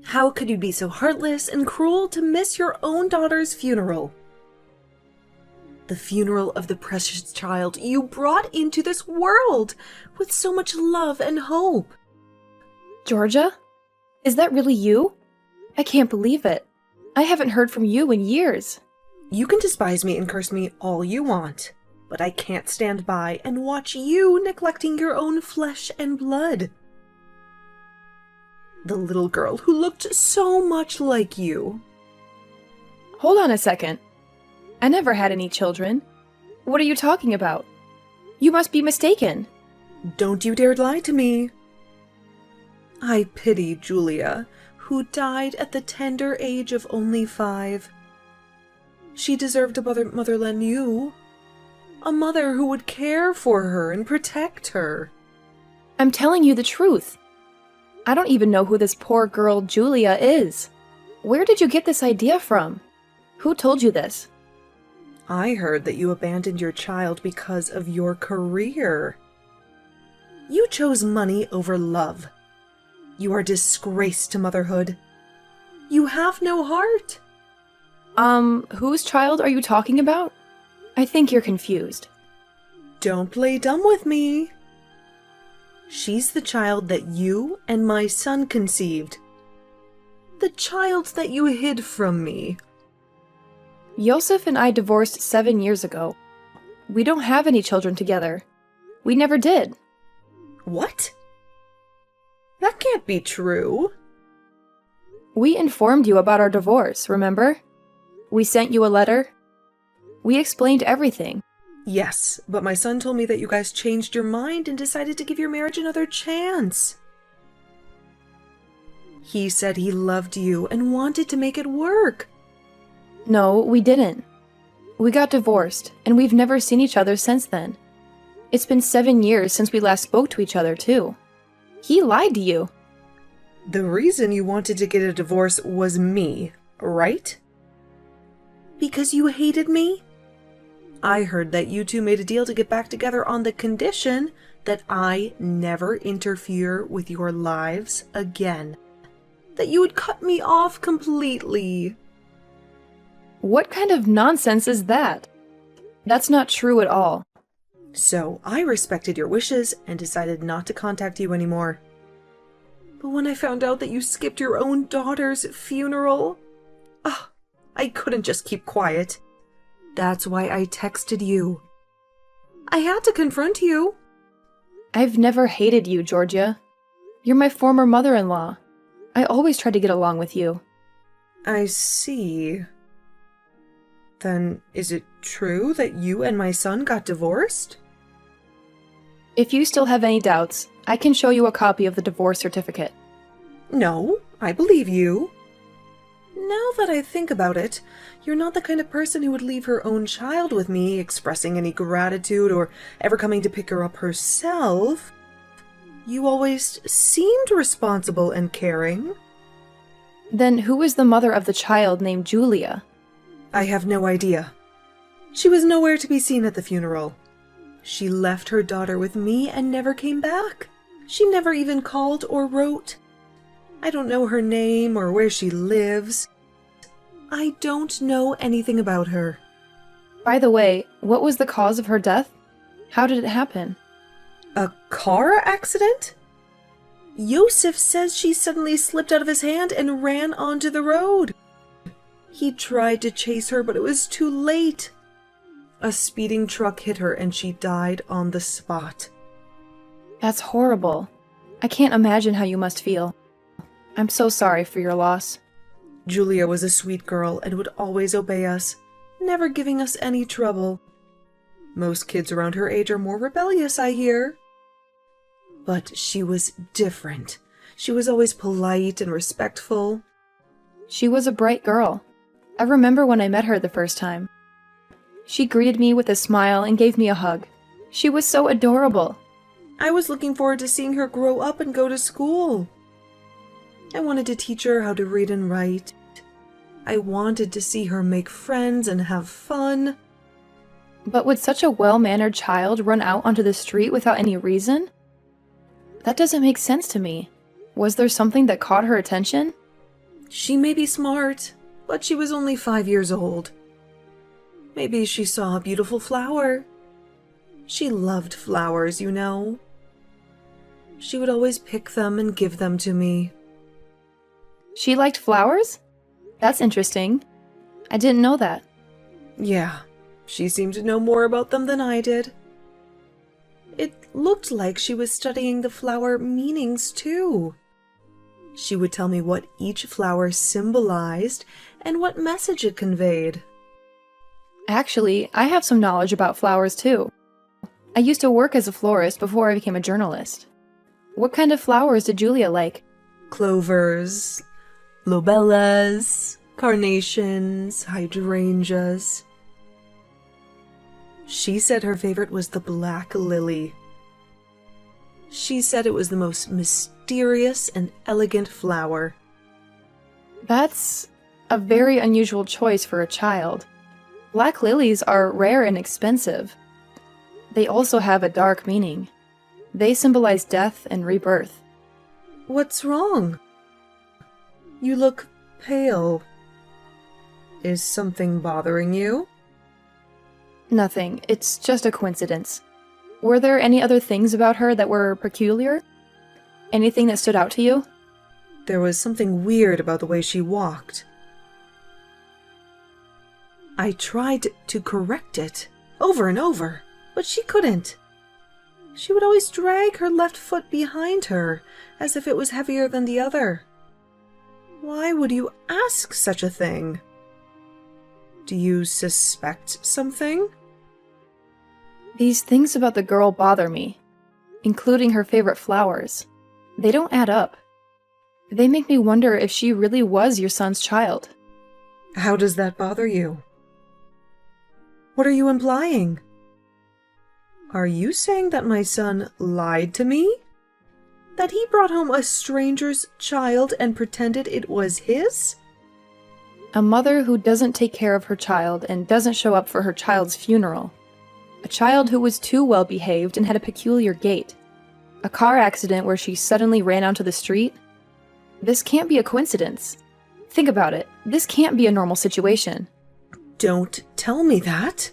How could you be so heartless and cruel to miss your own daughter's funeral? The funeral of the precious child you brought into this world with so much love and hope. Georgia? Is that really you? I can't believe it. I haven't heard from you in years. You can despise me and curse me all you want, but I can't stand by and watch you neglecting your own flesh and blood. The little girl who looked so much like you. Hold on a second. I never had any children. What are you talking about? You must be mistaken. Don't you dare lie to me. I pity Julia, who died at the tender age of only 5. She deserved a mother than you. A mother who would care for her and protect her. I'm telling you the truth. I don't even know who this poor girl Julia is. Where did you get this idea from? Who told you this? I heard that you abandoned your child because of your career. You chose money over love. You are a disgrace to motherhood. You have no heart. Whose child are you talking about? I think you're confused. Don't play dumb with me. She's the child that you and my son conceived. The child that you hid from me. Yosef and I divorced 7 years ago. We don't have any children together. We never did. What? That can't be true. We informed you about our divorce, remember? We sent you a letter. We explained everything. Yes, but my son told me that you guys changed your mind and decided to give your marriage another chance. He said he loved you and wanted to make it work. No, we didn't. We got divorced, and we've never seen each other since then. It's been 7 years since we last spoke to each other, too. He lied to you. The reason you wanted to get a divorce was me, right? Because you hated me? I heard that you two made a deal to get back together on the condition that I never interfere with your lives again. That you would cut me off completely. What kind of nonsense is that? That's not true at all. So I respected your wishes and decided not to contact you anymore. But when I found out that you skipped your own daughter's funeral, I couldn't just keep quiet. That's why I texted you. I had to confront you. I've never hated you, Georgia. You're my former mother-in-law. I always try to get along with you. I see. Then is it true that you and my son got divorced? If you still have any doubts, I can show you a copy of the divorce certificate. No, I believe you. Now that I think about it, you're not the kind of person who would leave her own child with me, expressing any gratitude or ever coming to pick her up herself. You always seemed responsible and caring. Then who is the mother of the child named Julia? I have no idea. She was nowhere to be seen at the funeral. She left her daughter with me and never came back. She never even called or wrote. I don't know her name or where she lives. I don't know anything about her. By the way, what was the cause of her death? How did it happen? A car accident? Yosef says she suddenly slipped out of his hand and ran onto the road. He tried to chase her, but it was too late. A speeding truck hit her and she died on the spot. That's horrible. I can't imagine how you must feel. I'm so sorry for your loss. Julia was a sweet girl and would always obey us, never giving us any trouble. Most kids around her age are more rebellious, I hear. But she was different. She was always polite and respectful. She was a bright girl. I remember when I met her the first time. She greeted me with a smile and gave me a hug. She was so adorable. I was looking forward to seeing her grow up and go to school. I wanted to teach her how to read and write. I wanted to see her make friends and have fun. But would such a well-mannered child run out onto the street without any reason? That doesn't make sense to me. Was there something that caught her attention? She may be smart, but she was only 5 years old. Maybe she saw a beautiful flower. She loved flowers, you know. She would always pick them and give them to me. She liked flowers? That's interesting. I didn't know that. Yeah, she seemed to know more about them than I did. It looked like she was studying the flower meanings too. She would tell me what each flower symbolized and what message it conveyed. Actually, I have some knowledge about flowers too. I used to work as a florist before I became a journalist. What kind of flowers did Julia like? Clovers, lobellas, carnations, hydrangeas. She said her favorite was the black lily. She said it was the most mysterious and elegant flower. That's a very unusual choice for a child. Black lilies are rare and expensive. They also have a dark meaning. They symbolize death and rebirth. What's wrong? You look pale. Is something bothering you? Nothing. It's just a coincidence. Were there any other things about her that were peculiar? Anything that stood out to you? There was something weird about the way she walked. I tried to correct it over and over, but she couldn't. She would always drag her left foot behind her, as if it was heavier than the other. Why would you ask such a thing? Do you suspect something? These things about the girl bother me, including her favorite flowers. They don't add up. They make me wonder if she really was your son's child. How does that bother you? What are you implying? Are you saying that my son lied to me? That he brought home a stranger's child and pretended it was his? A mother who doesn't take care of her child and doesn't show up for her child's funeral. A child who was too well behaved and had a peculiar gait. A car accident where she suddenly ran onto the street. This can't be a coincidence. Think about it. This can't be a normal situation. Don't tell me that.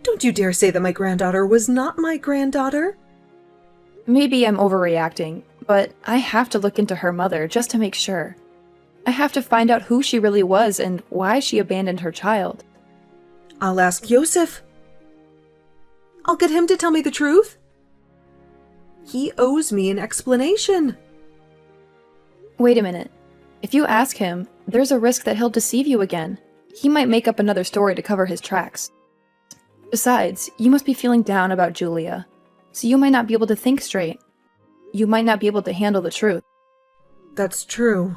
Don't you dare say that my granddaughter was not my granddaughter. Maybe I'm overreacting, but I have to look into her mother just to make sure. I have to find out who she really was and why she abandoned her child. I'll ask Yosef. I'll get him to tell me the truth. He owes me an explanation. Wait a minute. If you ask him, there's a risk that he'll deceive you again. He might make up another story to cover his tracks. Besides, you must be feeling down about Julia, so you might not be able to think straight. You might not be able to handle the truth. That's true.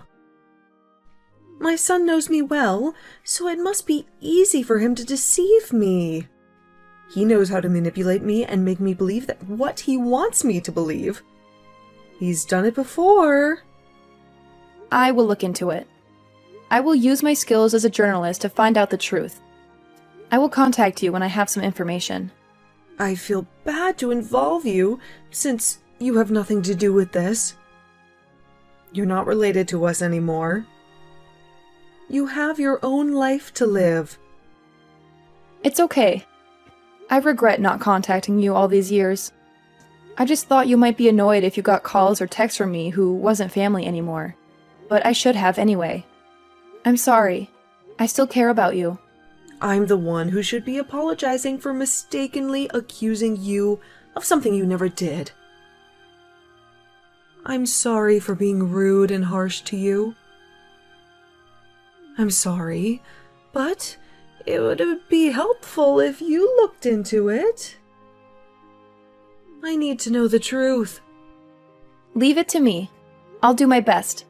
My son knows me well, so it must be easy for him to deceive me. He knows how to manipulate me and make me believe that what he wants me to believe. He's done it before. I will look into it. I will use my skills as a journalist to find out the truth. I will contact you when I have some information. I feel bad to involve you, since you have nothing to do with this. You're not related to us anymore. You have your own life to live. It's okay. I regret not contacting you all these years. I just thought you might be annoyed if you got calls or texts from me who wasn't family anymore. But I should have anyway. I'm sorry. I still care about you. I'm the one who should be apologizing for mistakenly accusing you of something you never did. I'm sorry for being rude and harsh to you. I'm sorry, but it would be helpful if you looked into it. I need to know the truth. Leave it to me. I'll do my best.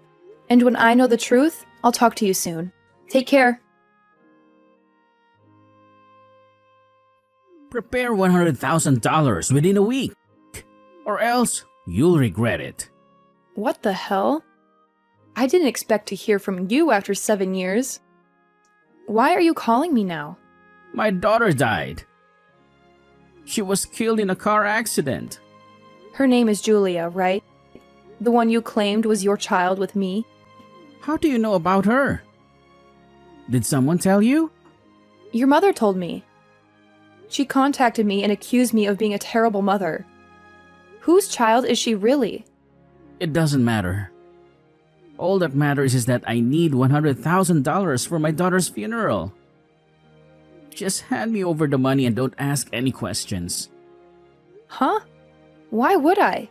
And when I know the truth, I'll talk to you soon. Take care. Prepare $100,000 within a week, or else you'll regret it. What the hell? I didn't expect to hear from you after 7 years. Why are you calling me now? My daughter died. She was killed in a car accident. Her name is Julia, right? The one you claimed was your child with me? How do you know about her? Did someone tell you? Your mother told me. She contacted me and accused me of being a terrible mother. Whose child is she really? It doesn't matter. All that matters is that I need $100,000 for my daughter's funeral. Just hand me over the money and don't ask any questions. Huh? Why would I?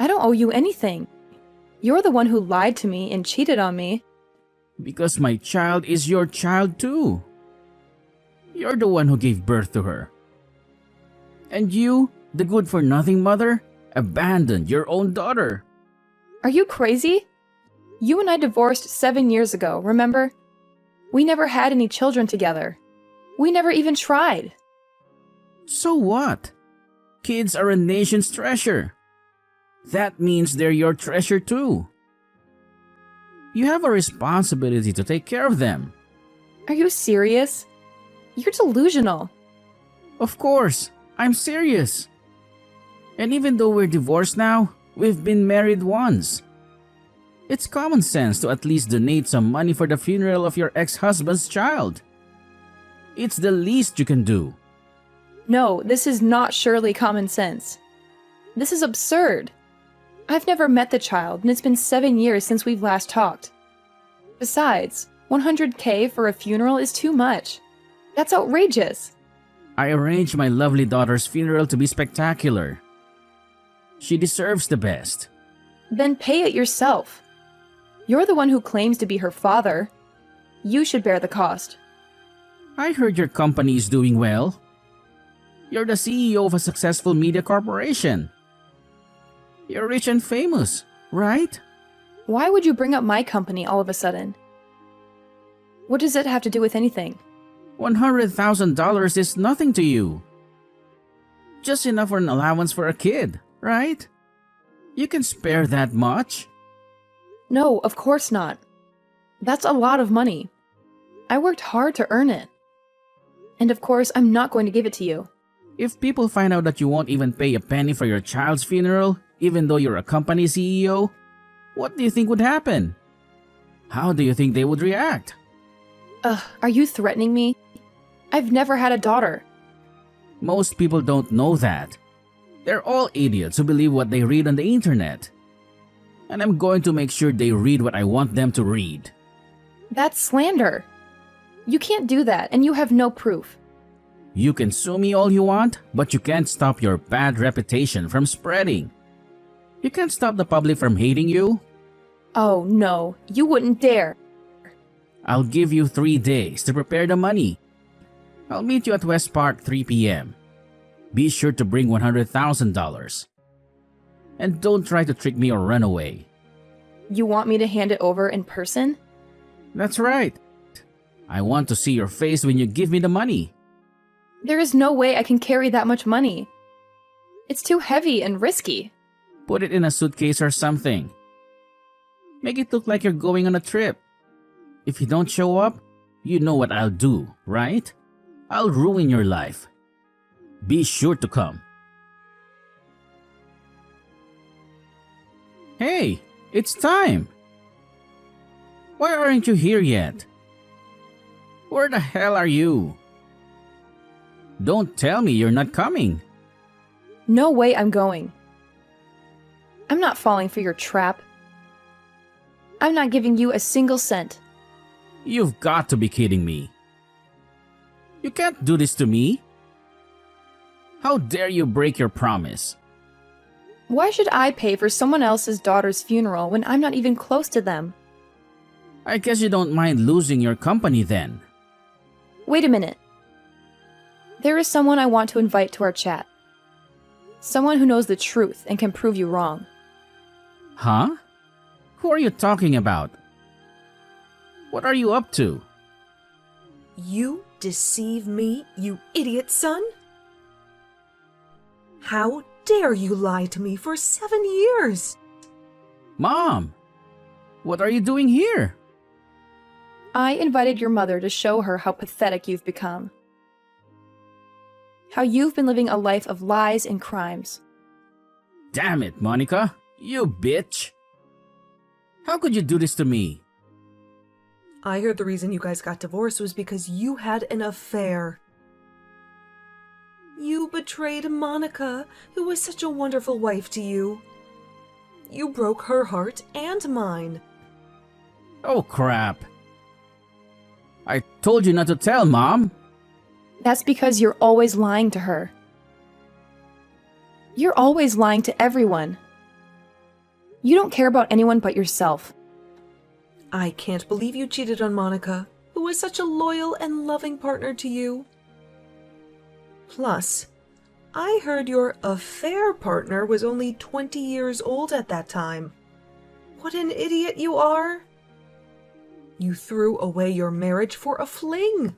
I don't owe you anything. You're the one who lied to me and cheated on me. Because my child is your child too. You're the one who gave birth to her. And you, the good-for-nothing mother, abandoned your own daughter. Are you crazy? You and I divorced 7 years ago, remember? We never had any children together. We never even tried. So what? Kids are a nation's treasure. That means they're your treasure too. You have a responsibility to take care of them. Are you serious? You're delusional. Of course, I'm serious. And even though we're divorced now, we've been married once. It's common sense to at least donate some money for the funeral of your ex-husband's child. It's the least you can do. No, this is not surely common sense. This is absurd. I've never met the child, and it's been 7 years since we've last talked. Besides, $100K for a funeral is too much. That's outrageous. I arranged my lovely daughter's funeral to be spectacular. She deserves the best. Then pay it yourself. You're the one who claims to be her father. You should bear the cost. I heard your company is doing well. You're the CEO of a successful media corporation. You're rich and famous, right? Why would you bring up my company all of a sudden? What does it have to do with anything? $100,000 is nothing to you. Just enough for an allowance for a kid, right? You can spare that much? No, of course not. That's a lot of money. I worked hard to earn it. And of course, I'm not going to give it to you. If people find out that you won't even pay a penny for your child's funeral, even though you're a company CEO, what do you think would happen? How do you think they would react? Are you threatening me? I've never had a daughter. Most people don't know that. They're all idiots who believe what they read on the internet. And I'm going to make sure they read what I want them to read. That's slander. You can't do that, and you have no proof. You can sue me all you want, but you can't stop your bad reputation from spreading. You can't stop the public from hating you. Oh, no, you wouldn't dare. I'll give you 3 days to prepare the money. I'll meet you at West Park 3 p.m. Be sure to bring $100,000. And don't try to trick me or run away. You want me to hand it over in person? That's right. I want to see your face when you give me the money. There is no way I can carry that much money. It's too heavy and risky. Put it in a suitcase or something. Make it look like you're going on a trip. If you don't show up, you know what I'll do, right? I'll ruin your life. Be sure to come. Hey, it's time. Why aren't you here yet? Where the hell are you? Don't tell me you're not coming. No way I'm going. I'm not falling for your trap. I'm not giving you a single cent. You've got to be kidding me. You can't do this to me. How dare you break your promise? Why should I pay for someone else's daughter's funeral when I'm not even close to them? I guess you don't mind losing your company then. Wait a minute. There is someone I want to invite to our chat. Someone who knows the truth and can prove you wrong. Huh? Who are you talking about? What are you up to? You deceive me, you idiot son? How dare you lie to me for 7 years? Mom! What are you doing here? I invited your mother to show her how pathetic you've become. How you've been living a life of lies and crimes. Damn it, Monica! You bitch! How could you do this to me? I heard the reason you guys got divorced was because you had an affair. You betrayed Monica, who was such a wonderful wife to you. You broke her heart and mine. Oh crap. I told you not to tell, Mom. That's because you're always lying to her. You're always lying to everyone. You don't care about anyone but yourself. I can't believe you cheated on Monica, who was such a loyal and loving partner to you. Plus, I heard your affair partner was only 20 years old at that time. What an idiot you are! You threw away your marriage for a fling.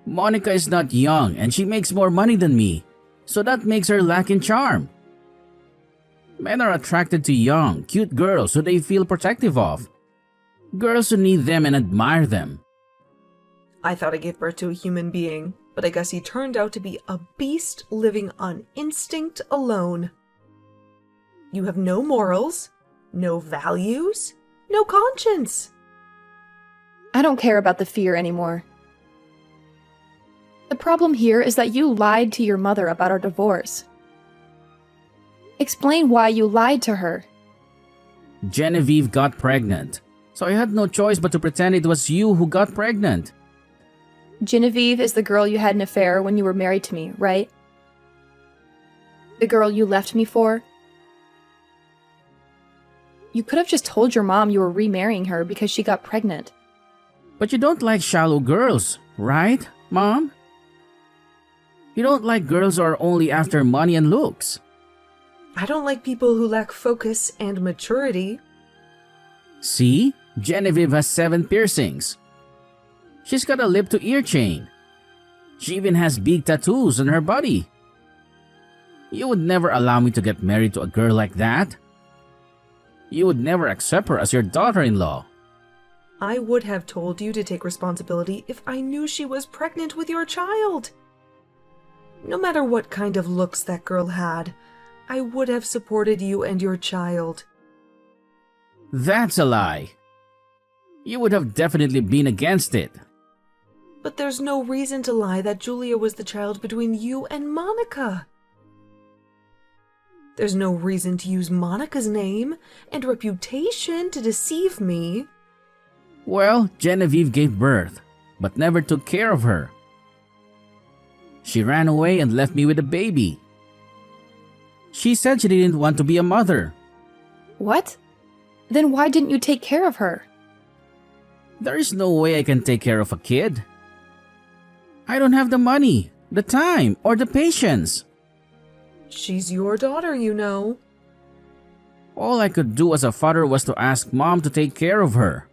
Monica is not young and she makes more money than me, so that makes her lack in charm. Men are attracted to young, cute girls who they feel protective of. Girls who need them and admire them. I thought I gave birth to a human being, but I guess he turned out to be a beast living on instinct alone. You have no morals, no values, no conscience. I don't care about the fear anymore. The problem here is that you lied to your mother about our divorce. Explain why you lied to her. Genevieve got pregnant, so I had no choice but to pretend it was you who got pregnant. Genevieve is the girl you had an affair when you were married to me, right? The girl you left me for? You could have just told your mom you were remarrying her because she got pregnant. But you don't like shallow girls, right, Mom? You don't like girls who are only after money and looks. I don't like people who lack focus and maturity. See? Genevieve has 7 piercings. She's got a lip-to-ear chain. She even has big tattoos on her body. You would never allow me to get married to a girl like that. You would never accept her as your daughter-in-law. I would have told you to take responsibility if I knew she was pregnant with your child. No matter what kind of looks that girl had, I would have supported you and your child. That's a lie. You would have definitely been against it. But there's no reason to lie that Julia was the child between you and Monica. There's no reason to use Monica's name and reputation to deceive me. Well, Genevieve gave birth, but never took care of her. She ran away and left me with a baby. She said she didn't want to be a mother. What? Then why didn't you take care of her? There is no way I can take care of a kid. I don't have the money, the time, or the patience. She's your daughter, you know. All I could do as a father was to ask Mom to take care of her.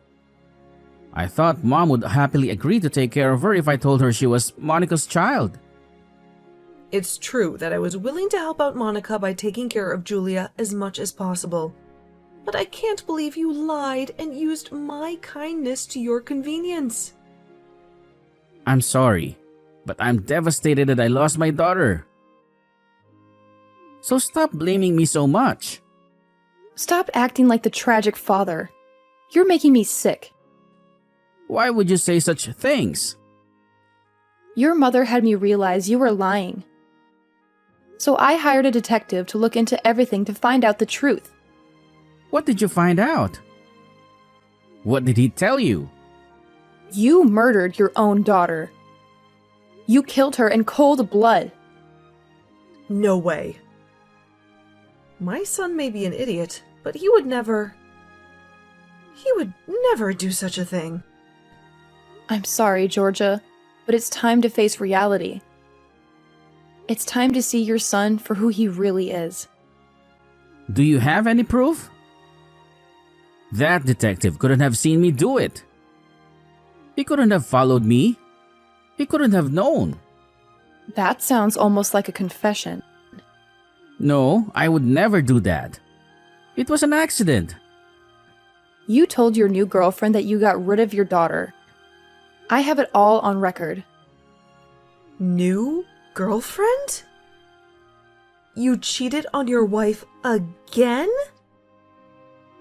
I thought Mom would happily agree to take care of her if I told her she was Monica's child. It's true that I was willing to help out Monica by taking care of Julia as much as possible. But I can't believe you lied and used my kindness to your convenience. I'm sorry, but I'm devastated that I lost my daughter. So stop blaming me so much. Stop acting like the tragic father. You're making me sick. Why would you say such things? Your mother had me realize you were lying. So I hired a detective to look into everything to find out the truth. What did you find out? What did he tell you? You murdered your own daughter. You killed her in cold blood. No way. My son may be an idiot, but he would never do such a thing. I'm sorry, Georgia, but it's time to face reality. It's time to see your son for who he really is. Do you have any proof? That detective couldn't have seen me do it. He couldn't have followed me. He couldn't have known. That sounds almost like a confession. No, I would never do that. It was an accident. You told your new girlfriend that you got rid of your daughter. I have it all on record. New girlfriend? You cheated on your wife again?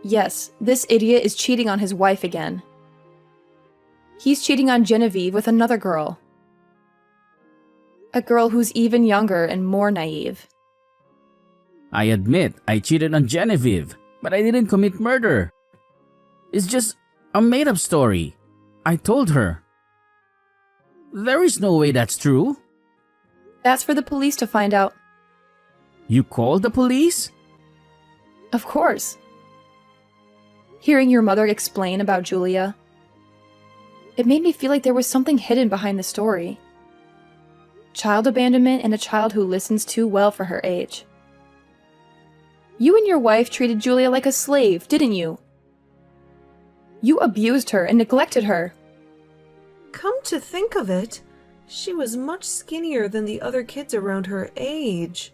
Yes, this idiot is cheating on his wife again. He's cheating on Genevieve with another girl. A girl who's even younger and more naive. I admit I cheated on Genevieve, but I didn't commit murder. It's just a made-up story. I told her. There is no way that's true. That's for the police to find out. You called the police? Of course. Hearing your mother explain about Julia, it made me feel like there was something hidden behind the story. Child abandonment and a child who listens too well for her age. You and your wife treated Julia like a slave, didn't you? You abused her and neglected her. Come to think of it, she was much skinnier than the other kids around her age.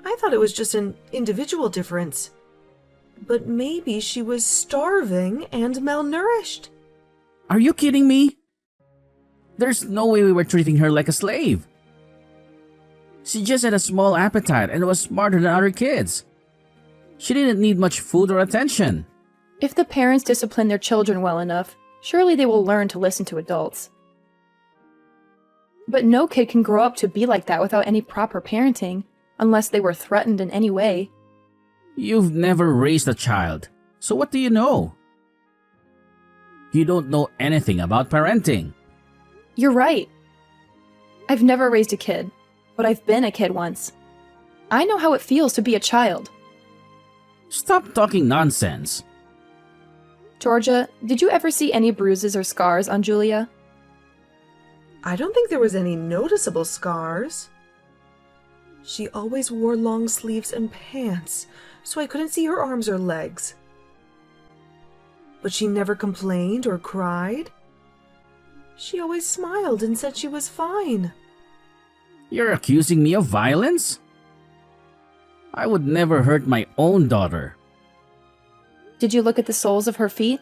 I thought it was just an individual difference. But maybe she was starving and malnourished. Are you kidding me? There's no way we were treating her like a slave. She just had a small appetite and was smarter than other kids. She didn't need much food or attention. If the parents discipline their children well enough, surely they will learn to listen to adults. But no kid can grow up to be like that without any proper parenting, unless they were threatened in any way. You've never raised a child, so what do you know? You don't know anything about parenting. You're right. I've never raised a kid, but I've been a kid once. I know how it feels to be a child. Stop talking nonsense. Georgia, did you ever see any bruises or scars on Julia? I don't think there was any noticeable scars. She always wore long sleeves and pants, so I couldn't see her arms or legs. But she never complained or cried. She always smiled and said she was fine. You're accusing me of violence? I would never hurt my own daughter. Did you look at the soles of her feet?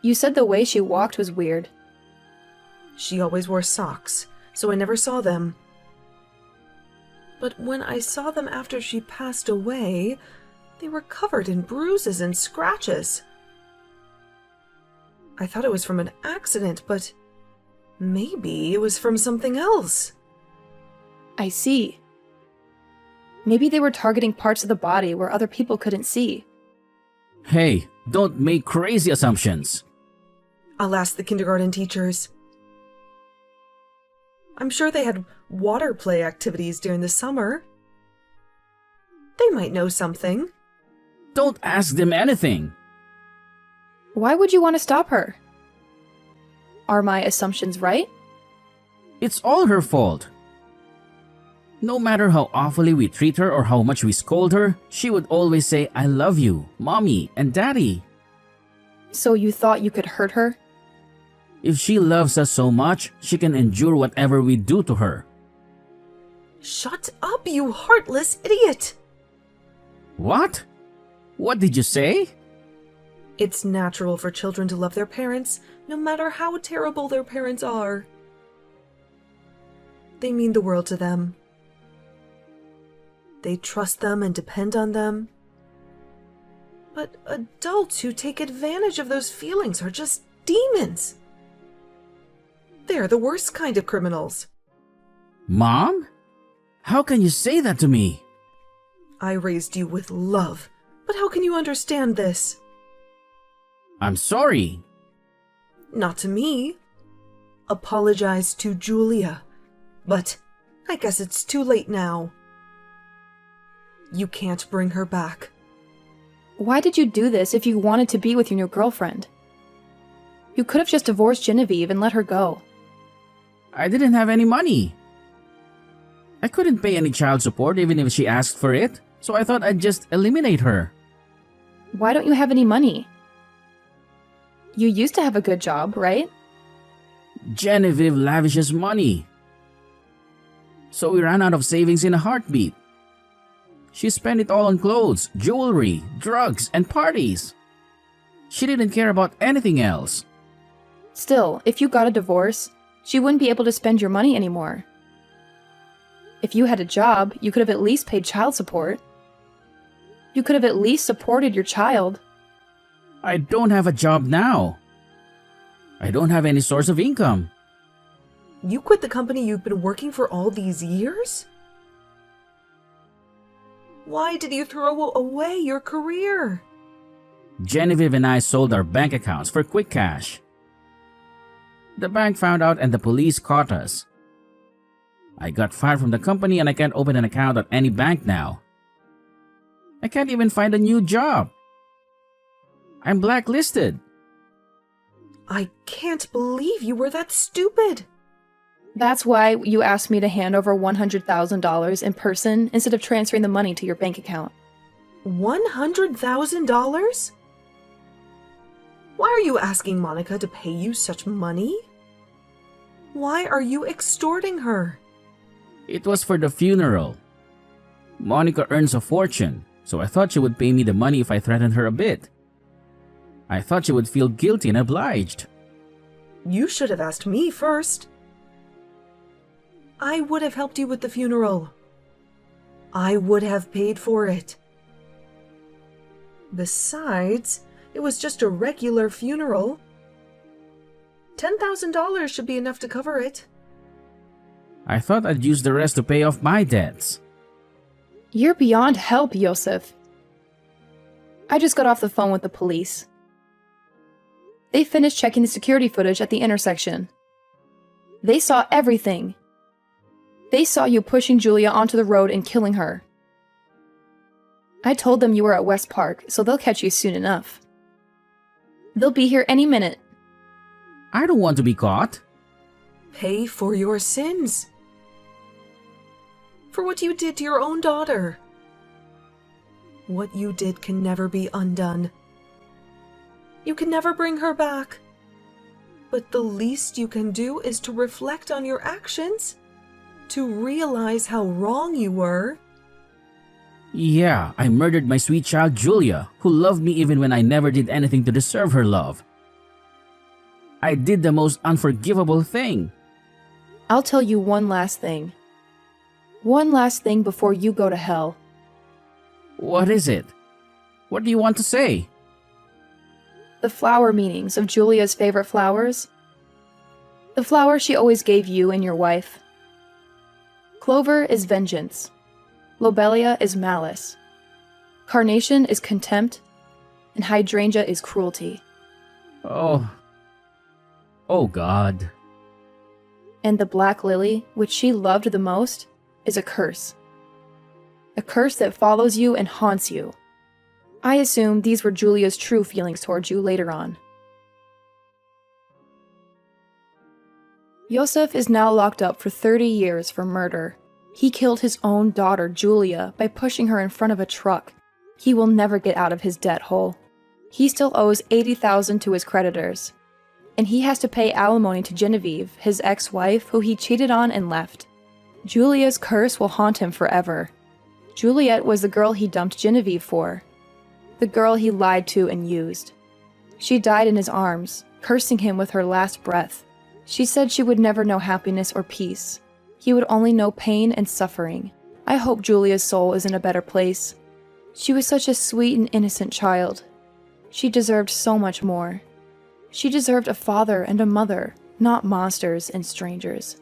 You said the way she walked was weird. She always wore socks, so I never saw them. But when I saw them after she passed away, they were covered in bruises and scratches. I thought it was from an accident, but maybe it was from something else. I see. Maybe they were targeting parts of the body where other people couldn't see. Hey, don't make crazy assumptions. I'll ask the kindergarten teachers. I'm sure they had water play activities during the summer. They might know something. Don't ask them anything. Why would you want to stop her? Are my assumptions right? It's all her fault. No matter how awfully we treat her or how much we scold her, she would always say, "I love you, Mommy and Daddy." So you thought you could hurt her? If she loves us so much, she can endure whatever we do to her. Shut up, you heartless idiot! What? What did you say? It's natural for children to love their parents, no matter how terrible their parents are. They mean the world to them. They trust them and depend on them. But adults who take advantage of those feelings are just demons. They're the worst kind of criminals. Mom? How can you say that to me? I raised you with love, but how can you understand this? I'm sorry. Not to me. Apologize to Julia. But I guess it's too late now. You can't bring her back. Why did you do this if you wanted to be with your new girlfriend? You could have just divorced Genevieve and let her go. I didn't have any money. I couldn't pay any child support even if she asked for it, so I thought I'd just eliminate her. Why don't you have any money? You used to have a good job, right? Genevieve lavishes money. So we ran out of savings in a heartbeat. She spent it all on clothes, jewelry, drugs, and parties. She didn't care about anything else. Still, if you got a divorce, she wouldn't be able to spend your money anymore. If you had a job, you could have at least paid child support. You could have at least supported your child. I don't have a job now. I don't have any source of income. You quit the company you've been working for all these years? Why did you throw away your career? Genevieve and I sold our bank accounts for quick cash. The bank found out and the police caught us. I got fired from the company and I can't open an account at any bank now. I can't even find a new job. I'm blacklisted. I can't believe you were that stupid. That's why you asked me to hand over $100,000 in person instead of transferring the money to your bank account. $100,000? Why are you asking Monica to pay you such money? Why are you extorting her? It was for the funeral. Monica earns a fortune, so I thought she would pay me the money if I threatened her a bit. I thought she would feel guilty and obliged. You should have asked me first. I would have helped you with the funeral. I would have paid for it. Besides, it was just a regular funeral. $10,000 should be enough to cover it. I thought I'd use the rest to pay off my debts. You're beyond help, Yosef. I just got off the phone with the police. They finished checking the security footage at the intersection. They saw everything. They saw you pushing Julia onto the road and killing her. I told them you were at West Park, so they'll catch you soon enough. They'll be here any minute. I don't want to be caught. Pay for your sins. For what you did to your own daughter. What you did can never be undone. You can never bring her back. But the least you can do is to reflect on your actions, to realize how wrong you were. Yeah, I murdered my sweet child Julia, who loved me even when I never did anything to deserve her love. I did the most unforgivable thing. I'll tell you one last thing. One last thing before you go to hell. What is it? What do you want to say? The flower meanings of Julia's favorite flowers. The flower she always gave you and your wife. Clover is vengeance. Lobelia is malice. Carnation is contempt. And hydrangea is cruelty. Oh God. And the black lily, which she loved the most, is a curse. A curse that follows you and haunts you. I assume these were Julia's true feelings towards you later on. Yosef is now locked up for 30 years for murder. He killed his own daughter, Julia, by pushing her in front of a truck. He will never get out of his debt hole. He still owes $80,000 to his creditors. And he has to pay alimony to Genevieve, his ex-wife, who he cheated on and left. Julia's curse will haunt him forever. Juliet was the girl he dumped Genevieve for. The girl he lied to and used. She died in his arms, cursing him with her last breath. She said she would never know happiness or peace. He would only know pain and suffering. I hope Julia's soul is in a better place. She was such a sweet and innocent child. She deserved so much more. She deserved a father and a mother, not monsters and strangers.